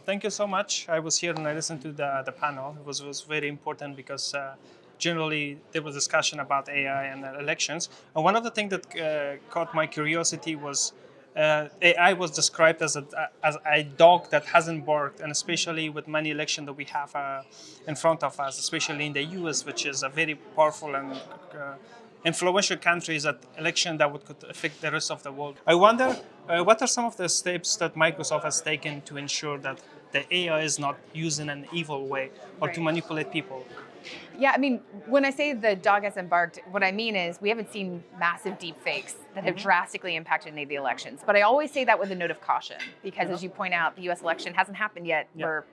thank you so much. I was here and I listened to the panel. It was very important because generally there was discussion about AI and elections. And one of the things that caught my curiosity was AI was described as a dog that hasn't barked, and especially with many elections that we have in front of us, especially in the US, which is a very powerful and influential country, is that election that could affect the rest of the world. I wonder what are some of the steps that Microsoft has taken to ensure that the AI is not used in an evil way or to Right. manipulate people? Yeah, I mean, when I say the dog hasn't barked, what I mean is we haven't seen massive deep fakes that have drastically impacted any of the elections. But I always say that with a note of caution because, as you point out, the US election hasn't happened yet. Yeah. We're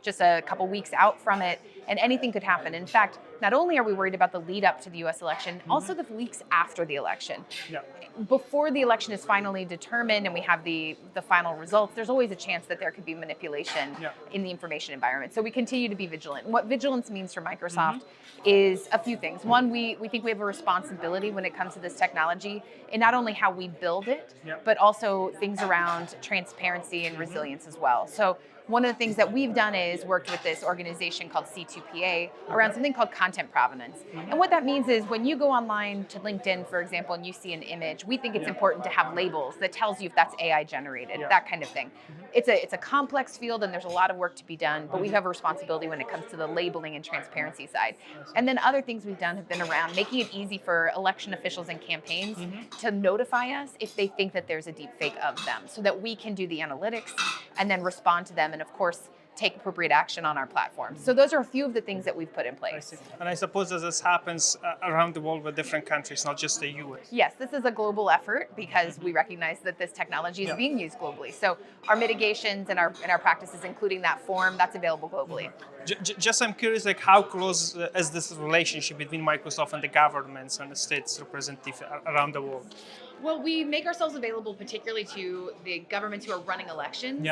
just a couple weeks out from it, and anything could happen. In fact, not only are we worried about the lead up to the US election, also the weeks after the election. Yeah. Before the election is finally determined and we have the final results, there's always a chance that there could be manipulation Yeah. in the information environment. So we continue to be vigilant. And what vigilance means for Microsoft is a few things. One, we think we have a responsibility when it comes to this technology in not only how we build it, Yeah. but also things around transparency and resilience as well. So one of the things that we've done is worked with this organization called C2PA around something called content provenance. And what that means is when you go online to LinkedIn, for example, and you see an image, we think it's important to have labels that tells you if that's AI generated, that kind of thing. It's a complex field and there's a lot of work to be done, but we have a responsibility when it comes to the labeling and transparency side. And then other things we've done have been around making it easy for election officials and campaigns to notify us if they think that there's a deep fake of them so that we can do the analytics and then respond to them and of course take appropriate action on our platform. So those are a few of the things that we've put in place. And I suppose that this happens around the world with different countries, not just the US. Yes, this is a global effort because we recognize that this technology is being used globally. So our mitigations and our practices, including that form, that's available globally. Just I'm curious, like how close is this relationship between Microsoft and the governments and the states representative around the world? Well, we make ourselves available particularly to the governments who are running elections,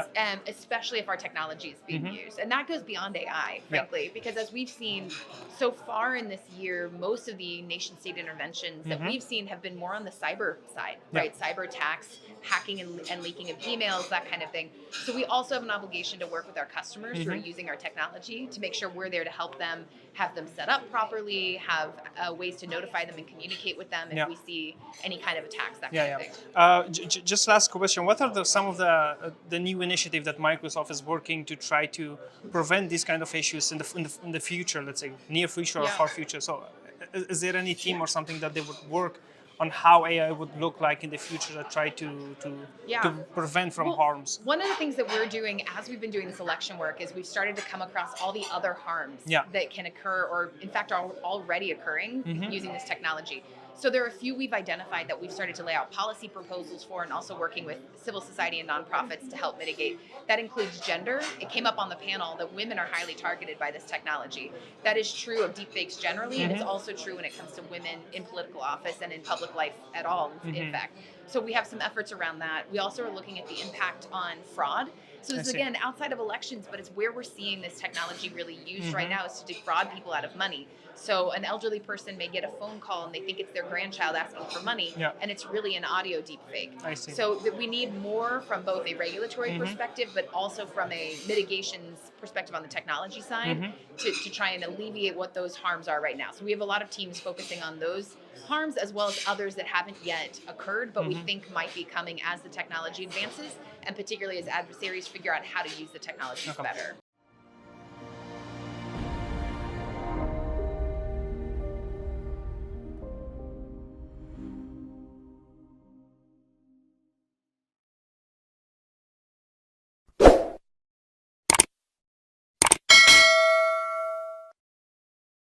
especially if our technology is being used. And that goes beyond AI, frankly, because as we've seen so far in this year, most of the nation state interventions that we've seen have been more on the cyber side, right? Cyber attacks, hacking and leaking of emails, that kind of thing. So we also have an obligation to work with our customers who are using our technology to make sure we're there to help them, have them set up properly, have ways to notify them and communicate with them if we see any kind of attacks. That kind of thing. Just last question: what are some of the new initiatives that Microsoft is working to try to prevent these kind of issues in the future? Let's say near future or far future. So, is there any team or something that they would work on how AI would look like in the future that try to prevent from harms? One of the things that we're doing as we've been doing this election work is we've started to come across all the other harms that can occur or in fact are already occurring using this technology. So there are a few we've identified that we've started to lay out policy proposals for and also working with civil society and nonprofits to help mitigate. That includes gender. It came up on the panel that women are highly targeted by this technology. That is true of deepfakes generally, and it's also true when it comes to women in political office and in public life at all, in fact. So we have some efforts around that. We also are looking at the impact on fraud. So this is, again, outside of elections, but it's where we're seeing this technology really used right now is to defraud people out of money. So an elderly person may get a phone call and they think it's their grandchild asking for money, and it's really an audio deep fake. So that we need more from both a regulatory perspective, but also from a mitigations perspective on the technology side to try and alleviate what those harms are right now. So we have a lot of teams focusing on those harms as well as others that haven't yet occurred, but we think might be coming as the technology advances, and particularly as adversaries figure out how to use the technology better.